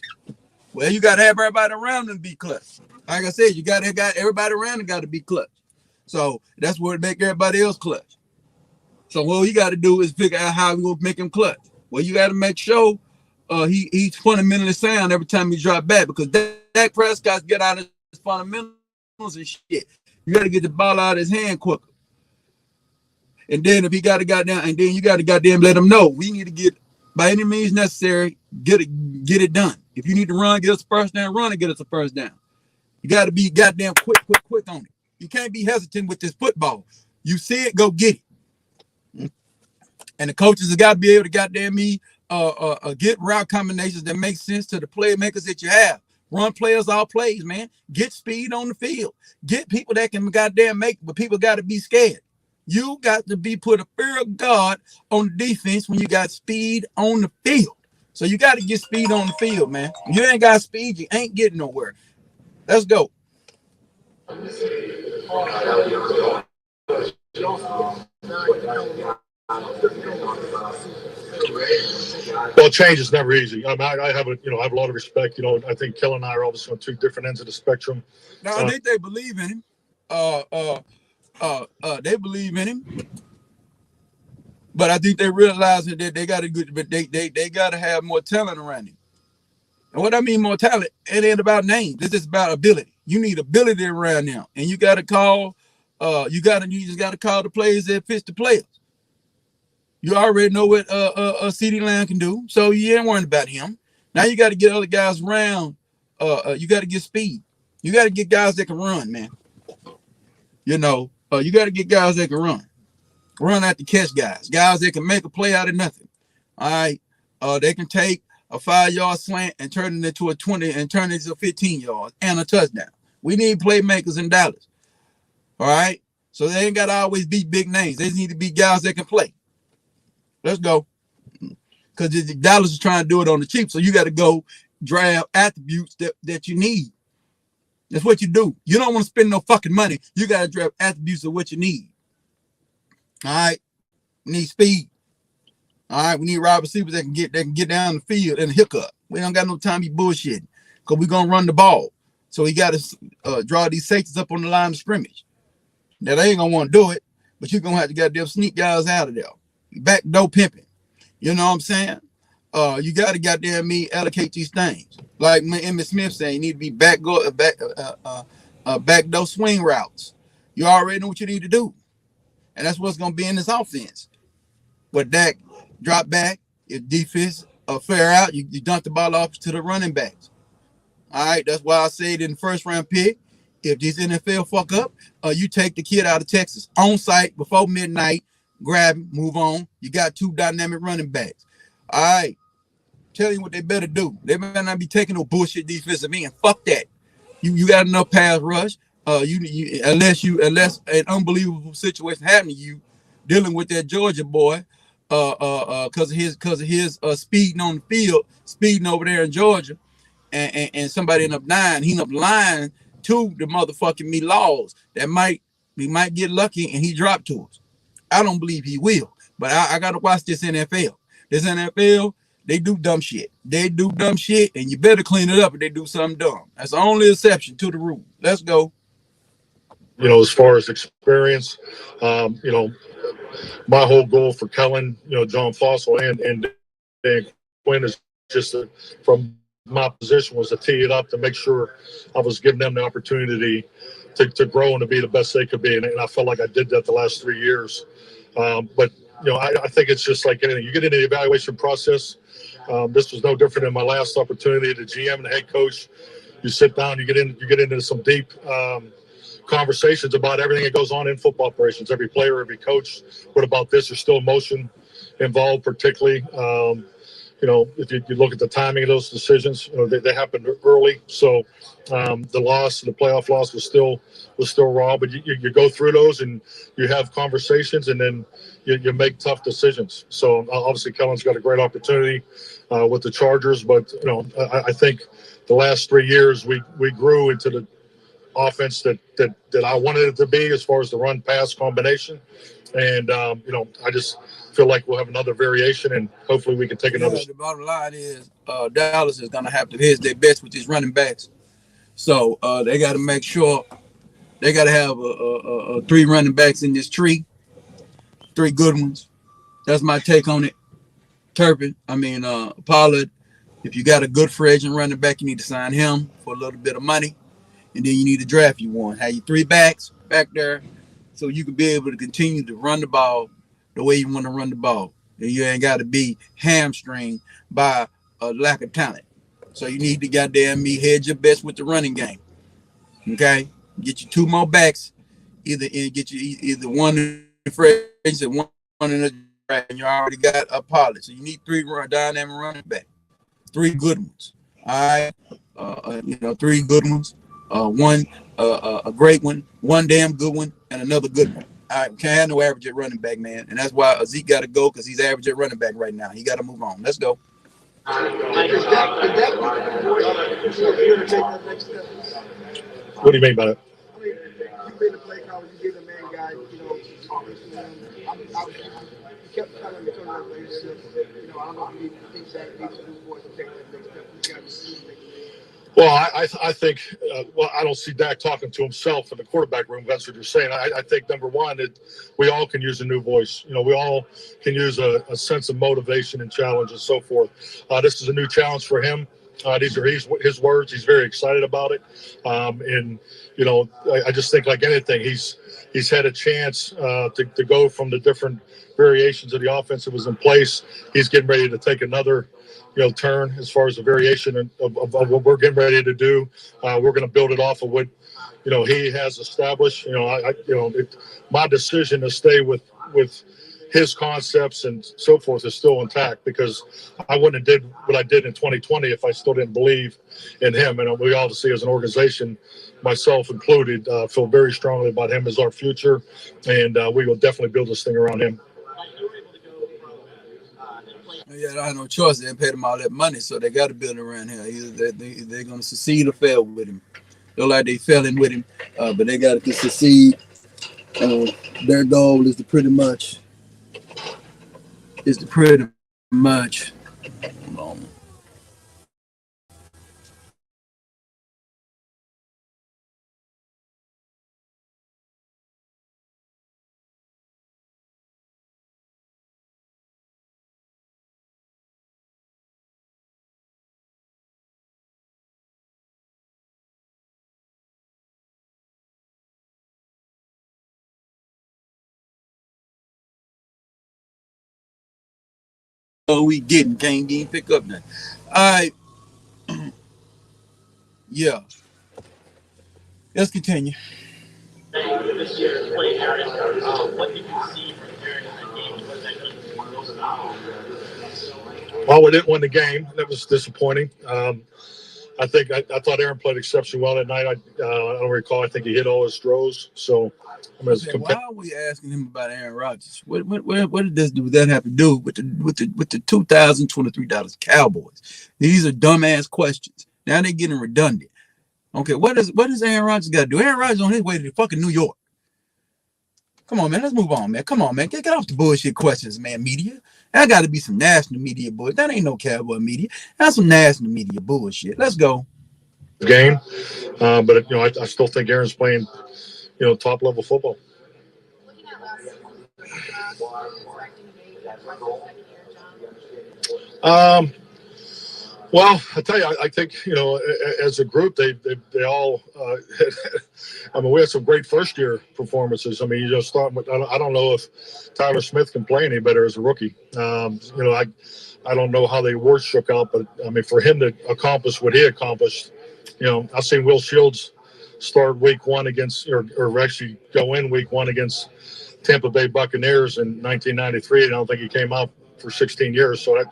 Well, you got to have everybody around them be clutch. Like I said, you got everybody around them got to be clutch. So that's what make everybody else clutch. So what you got to do is figure out how we gonna make him clutch. Well, you got to make sure he's fundamentally sound every time he drop back, because Dak Prescott get out of his fundamentals and shit. You got to get the ball out of his hand quicker. And then if he got to goddamn, and then you got to goddamn let him know we need to get, by any means necessary, get it done. If you need to run, get us a first down, run and get us a first down. You got to be goddamn quick on it. You can't be hesitant with this football. You see it, go get it. And the coaches have got to be able to goddamn me get route combinations that make sense to the playmakers that you have. Run players all plays, man. Get speed on the field. Get people that can goddamn make it, but people got to be scared. You got to be put a fear of God on the defense when you got speed on the field. So you got to get speed on the field, man. If you ain't got speed, you ain't getting nowhere. Let's go. Well, change is never easy. I mean, I have a lot of respect. I think Kellen and I are obviously on two different ends of the spectrum. Now, I think they believe in him. They believe in him, but I think they realize that they got to good, but they got to have more talent around him. And what I mean more talent, it ain't about names. It's just about ability. You need ability around them, and you got to call. You just got to call the players that fits the players. You already know what CeeDee Lamb can do, so you ain't worrying about him. Now you got to get other guys around. You got to get speed. You got to get guys that can run, man. You got to get guys that can run at the catch guys that can make a play out of nothing. All right, they can take a 5-yard slant and turn it into a 20 and turn it into 15 yards and a touchdown. We need playmakers in Dallas. All right, so they ain't got to always be big names. They just need to be guys that can play. Let's go. Because Dallas is trying to do it on the cheap. So you got to go draft attributes that you need. That's what you do. You don't want to spend no fucking money. You got to draft attributes of what you need. All right. We need speed. All right. We need wide receivers that can get down the field and hook up. We don't got no time to be bullshitting because we're going to run the ball. So we got to draw these safeties up on the line of scrimmage. Now, they ain't going to want to do it, but you're going to have to goddamn sneak guys out of there. Backdoor pimping. You know what I'm saying? You got to goddamn me allocate these things. Like Emmitt Smith saying, you need to be backdoor swing routes. You already know what you need to do. And that's what's going to be in this offense. But Dak drop back, if defense flare out, you dump the ball off to the running backs. All right, that's why I said in the first round pick, if this NFL fuck up, you take the kid out of Texas on site before midnight, grab him, move on. You got 2 dynamic running backs. All right. Tell you what they better do. They better not be taking no bullshit defensive end. Fuck that. You got enough pass rush. Unless an unbelievable situation happened to you, dealing with that Georgia boy, because of his speeding on the field, speeding over there in Georgia, and somebody ended up dying. He ended up lying to the motherfucking me laws that we might get lucky and he dropped to us. I don't believe he will, but I got to watch this NFL. This NFL, they do dumb shit. They do dumb shit, and you better clean it up if they do something dumb. That's the only exception to the rule. Let's go. As far as experience, my whole goal for Kellen, John Fossil and Dan Quinn is just from my position was to tee it up to make sure I was giving them the opportunity to grow and to be the best they could be. And I felt like I did that the last 3 years. But I think it's just like anything. You get into the evaluation process. This was no different than my last opportunity. The GM and the head coach, you sit down, you get into some deep conversations about everything that goes on in football operations. Every player, every coach. What about this? There's still emotion involved, particularly. If you look at the timing of those decisions, they happened early. So the playoff loss was still raw. But you go through those and you have conversations, and then you make tough decisions. So obviously Kellen's got a great opportunity with the Chargers, but I think the last 3 years we grew into the offense that I wanted it to be as far as the run pass combination. And I just feel like we'll have another variation, and hopefully we can take another. The bottom line is Dallas is going to have to hit their best with these running backs. So they got to make sure they got to have 3 running backs in this tree, 3 good ones. That's my take on it. Pollard, if you got a good free agent running back, you need to sign him for a little bit of money, and then you need to draft you one. Have you 3 backs back there so you can be able to continue to run the ball the way you want to run the ball. And you ain't got to be hamstringed by a lack of talent. So you need to goddamn hedge your best with the running game. Okay? Get you 2 more backs Get you either one in free agency, one in the draft, and you already got a pilot. So you need three dynamic running back, three good ones. All right, three good ones. One a great one, one damn good one, and another good one. All right, can't have no average at running back, man, and that's why Zeke got to go because he's average at running back right now. He got to move on. Let's go. What do you mean by that? I mean, you've been to play college, you get the main guy, you kept telling me, I don't know if you think that needs to do more to take that next step. You got to Well, I think, I don't see Dak talking to himself in the quarterback room. That's what you're saying. I think, number one, that we all can use a new voice. We all can use a sense of motivation and challenge and so forth. This is a new challenge for him. These are his words. He's very excited about it. I just think, like anything, he's had a chance to go from the different variations of the offense that was in place. He's getting ready to take another turn as far as the variation of what we're getting ready to do. We're going to build it off of what he has established. My decision to stay with his concepts and so forth is still intact, because I wouldn't have did what I did in 2020 if I still didn't believe in him. And we obviously, as an organization, myself included, feel very strongly about him as our future, and we will definitely build this thing around him. Yeah, I had no choice. They paid him all that money, so they got to build around here. Either they're going to succeed or fail with him. Look like they failing with him, but they got to succeed. Their goal is to pretty much. We getting can't even pick up nothing. All right, yeah. Let's continue. This year's play, Aaron, what did you see from Pierre in that game? Was that good? Well, we didn't win the game. That was disappointing. I thought Aaron played exceptionally well that night. I don't recall. I think he hit all his throws. So, why are we asking him about Aaron Rodgers? What did that have to do with the $2,023 Cowboys? These are dumbass questions. Now they're getting redundant. Okay, what does Aaron Rodgers got to do? Aaron Rodgers on his way to fucking New York. Come on, man. Let's move on, man. Come on, man. Get off the bullshit questions, man. Media. That got to be some national media, boy. That ain't no Cowboy media. That's some national media bullshit. Let's go. Game, but I still think Aaron's playing, top level football. Well, I tell you, I think as a group, they all. We had some great first year performances. I mean, you just thought. I don't know if Tyler Smith can play any better as a rookie. I don't know how the awards shook out, but I mean, for him to accomplish what he accomplished, I've seen Will Shields start week one against, or actually go in week one against Tampa Bay Buccaneers in 1993. And I don't think he came out for 16 years. So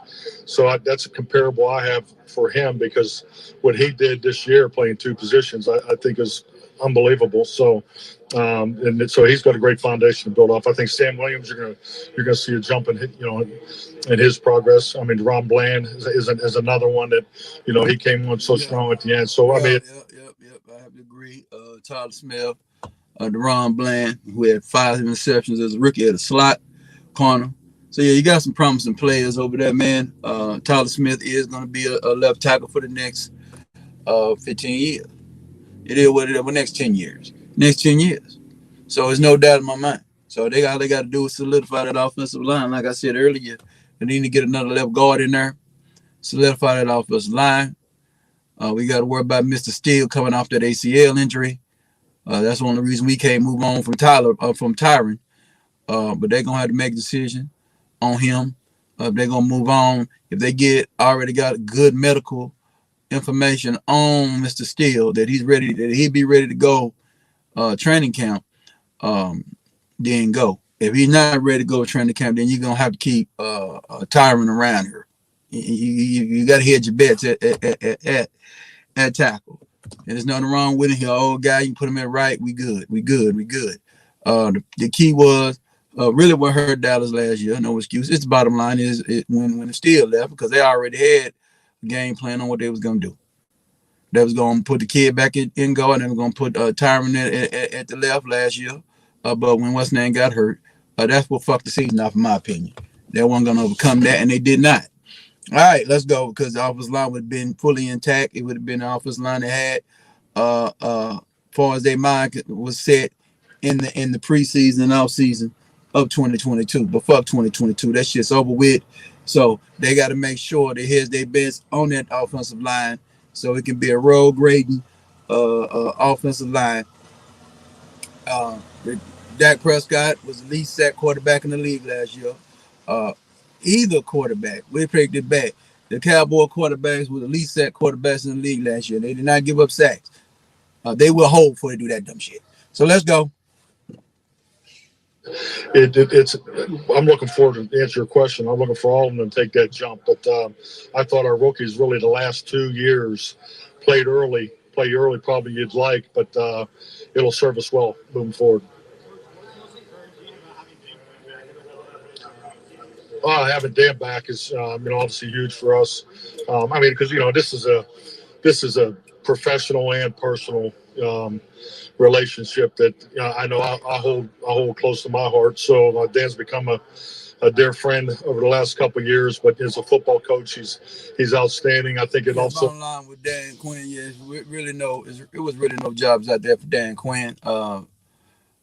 that's a comparable I have for him, because what he did this year playing two positions, I think is unbelievable. So, so he's got a great foundation to build off. I think Sam Williams, you're gonna see a jump in his progress. I mean, Ron Bland is another one that he came on so strong at the end. So I mean, I have to agree. Tyler Smith, Deron Bland, who had 5 interceptions as a rookie at a slot corner. So, yeah, you got some promising players over there, man. Tyler Smith is going to be a left tackle for the next 15 years. It is what it is for the next 10 years. Next 10 years. So, there's no doubt in my mind. So, all they got to do is solidify that offensive line. Like I said earlier, they need to get another left guard in there, solidify that offensive line. We got to worry about Mr. Steele coming off that ACL injury. That's one of the reasons we can't move on from Tyron. But they're going to have to make a decision on him. They're going to move on. If they already got good medical information on Mr. Steele, that he'd be ready to go training camp, then go. If he's not ready to go to training camp, then you're gonna have to keep Tyron around here. You got to hedge your bets at tackle. And there's nothing wrong with it. He's an old guy. You can put him in right. We good. The key was really what hurt Dallas last year. No excuse. It's the bottom line is when the Steelers left, because they already had a game plan on what they was gonna do. They was gonna put the kid back in guard, and they were gonna put Tyron at the left last year. But when what's name got hurt, that's what fucked the season off, in my opinion. They weren't gonna overcome that, and they did not. All right, let's go, because the offensive line would have been fully intact. It would have been the offensive line that had, far as their mind was set in the preseason and off season of 2022. But fuck 2022, that shit's over with. So they got to make sure they hit their best on that offensive line, so it can be a road grading offensive line. Dak Prescott was the least sacked quarterback in the league last year. Either quarterback, we picked it back. The Cowboy quarterbacks were the least sacked quarterbacks in the league last year. They did not give up sacks. They will hold before they do that dumb shit. So let's go. It's. I'm looking forward to answer your question. I'm looking for all of them to take that jump. But I thought our rookies really the last 2 years played early. Probably you'd like, but it'll serve us well moving forward. Having Dan back is obviously huge for us. Because this is a professional and personal relationship that I know I hold close to my heart. So Dan's become a dear friend over the last couple of years. But as a football coach, he's outstanding. I think it also. Bottom line with Dan Quinn, it was really no jobs out there for Dan Quinn.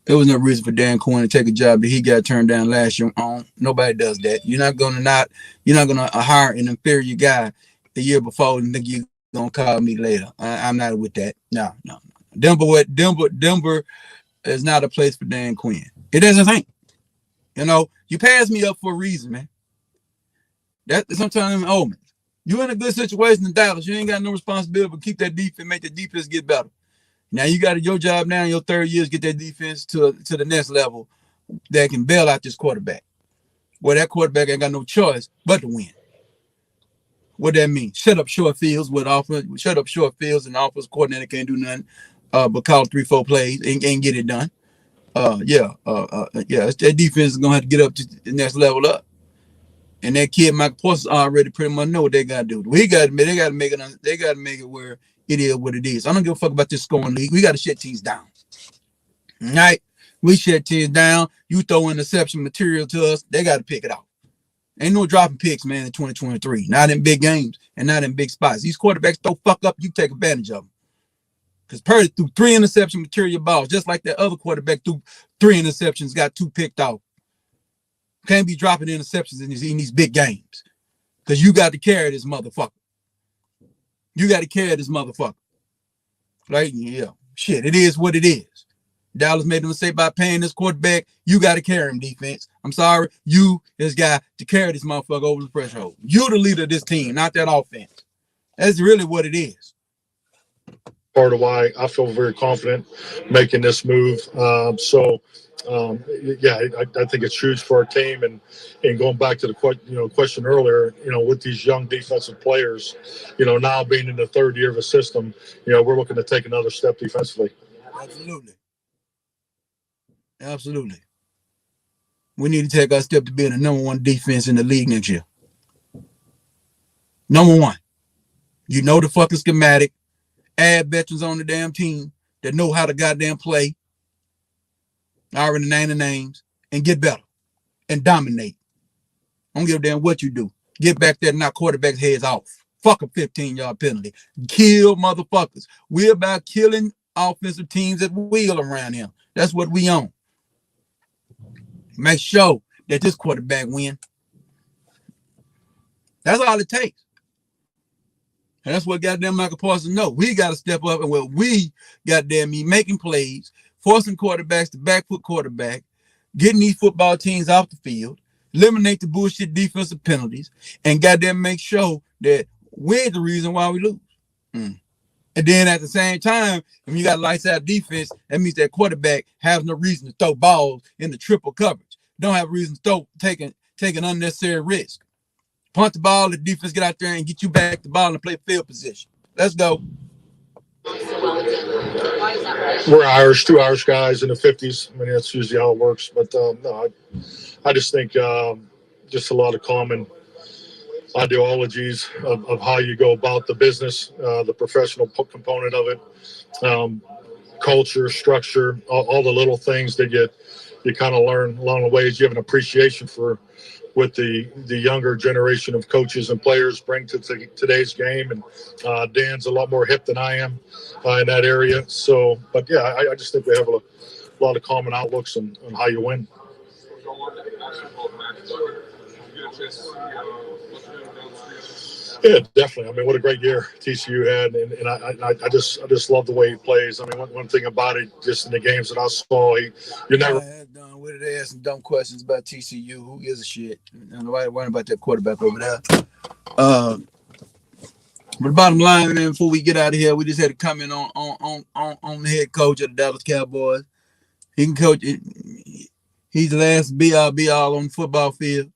There was no reason for Dan Quinn to take a job that he got turned down last year on. Nobody does that. You're not gonna hire an inferior guy the year before and think you're gonna call me later. I'm not with that. No. Denver is not a place for Dan Quinn. It doesn't think. You pass me up for a reason, man. That sometimes omens. You're in a good situation in Dallas. You ain't got no responsibility but keep that defense, make the defense get better. Now you got your job now in your third year is get that defense to the next level that can bail out this quarterback. Well, that quarterback ain't got no choice but to win. What that mean? Shut up short fields and the offense coordinator can't do nothing but call 3-4 plays and get it done. That defense is gonna have to get up to the next level up. And that kid, Mike Parsons, already pretty much know what they gotta do. They gotta make it where it is what it is. I don't give a fuck about this scoring league. We got to shut teams down. All right? We shut teams down. You throw interception material to us, they got to pick it out. Ain't no dropping picks, man, in 2023. Not in big games and not in big spots. These quarterbacks throw fuck up, you take advantage of them. Because Purdy threw 3 interception material balls, just like that other quarterback threw 3 interceptions, got 2 picked off. Can't be dropping interceptions in these big games. Because you got to carry this motherfucker. Right? Yeah. Shit, it is what it is. Dallas made a mistake by paying this quarterback. You got to carry him, defense. I'm sorry. You, this guy, to carry this motherfucker over the threshold. You the leader of this team, not that offense. That's really what it is. Part of why I feel very confident making this move. I think it's huge for our team. And going back to the question earlier, with these young defensive players, now being in the third year of a system, we're looking to take another step defensively. Absolutely. We need to take our step to being the number 1 defense in the league next year. Number 1. You know the fucking schematic. Add veterans on the damn team that know how to goddamn play. I already name the names and get better and dominate. I don't give a damn what you do. Get back there and knock quarterbacks' heads off. Fuck a 15-yard penalty. Kill motherfuckers. We're about killing offensive teams at will around here. That's what we own. Make sure that this quarterback win. That's all it takes. And that's what goddamn Michael Parsons know. We got to step up and we goddamn making plays, forcing quarterbacks to back foot quarterback, getting these football teams off the field, eliminate the bullshit defensive penalties, and goddamn make sure that we're the reason why we lose. And And then at the same time, when you got lights out defense, that means that quarterback has no reason to throw balls in the triple coverage. Don't have a reason to take an unnecessary risk. Punt the ball, the defense get out there and get you back the ball and play field position. Let's go. We're Irish, two Irish guys in the 50s. I mean, that's usually how it works. But no, I just think just a lot of common ideologies of how you go about the business, the professional component of it, culture, structure, all the little things that you kind of learn along the way as you have an appreciation for what the younger generation of coaches and players bring to today's game. And Dan's a lot more hip than I am in that area. So, but yeah, I just think we have a lot of common outlooks on how you win. Yeah, definitely. I mean, what a great year TCU had, and I just love the way he plays. I mean, one thing about it, just in the games that I saw, you never. What did they ask some dumb questions about TCU? Who gives a shit? Nobody worrying about that quarterback over there. But the bottom line, man, before we get out of here, we just had a comment on the head coach of the Dallas Cowboys. He can coach it. He's the last be all on the football field.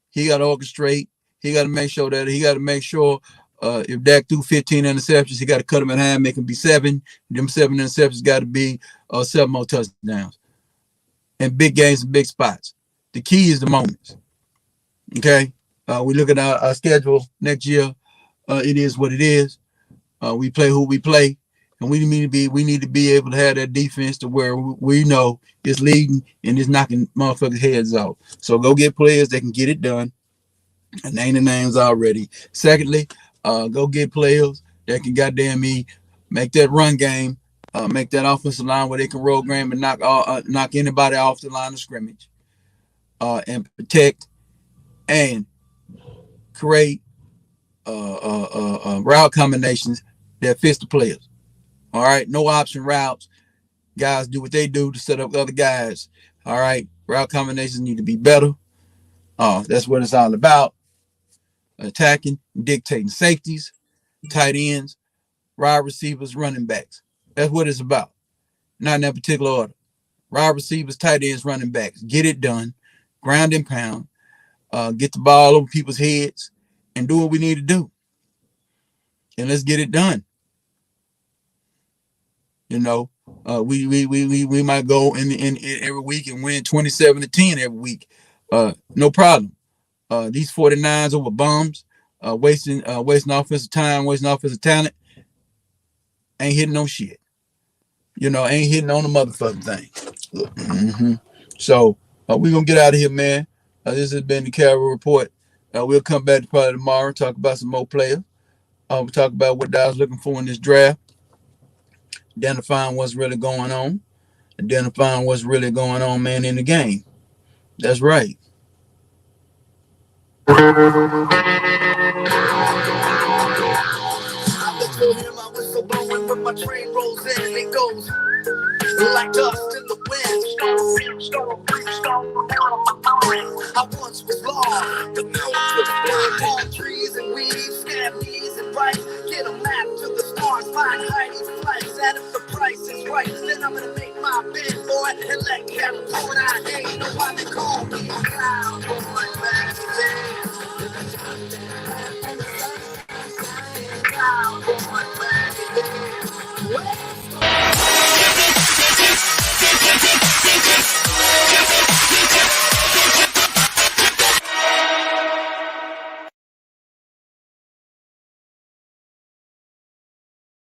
He got to orchestrate. He got to make sure if Dak threw 15 interceptions, he got to cut them in half, make them be 7. Them 7 interceptions got to be 7 more touchdowns. And big games and big spots. The key is the moments. Okay? We look at our schedule next year. It is what it is. We play who we play. And we need to be able to have that defense to where we know it's leading and it's knocking motherfuckers' heads off. So go get players that can get it done. I named the names already. Secondly, go get players that can goddamn me make that run game, make that offensive line where they can roll game and knock anybody off the line of scrimmage, and protect and create route combinations that fits the players. All right, no option routes. Guys do what they do to set up other guys. All right, route combinations need to be better. That's what it's all about. Attacking, dictating safeties, tight ends, wide receivers, running backs. That's what it's about. Not in that particular order. Wide receivers, tight ends, running backs. Get it done. Ground and pound. Get the ball over people's heads and do what we need to do. And let's get it done. You know, we might go in every week and win 27-10 every week. No problem. These 49s over bums, wasting offensive time, wasting offensive talent, ain't hitting no shit. You know, ain't hitting on the motherfucking thing. Mm-hmm. So we're going to get out of here, man. This has been the Cowboys Report. We'll come back probably tomorrow, talk about some more players. We'll talk about what Dallas looking for in this draft. Identifying what's really going on. Identifying what's really going on, man, in the game. That's right. I can still hear my whistle blowing when my train rolls in and it goes like dust in the wind. I once was lost, but now I'm with palm trees and weeds, scab knees and rice. Get a map to the stars, find Heidi's flights. And if the price is right, then I'm gonna make my bid, boy, and let California. I ain't know why they call me a cowboy.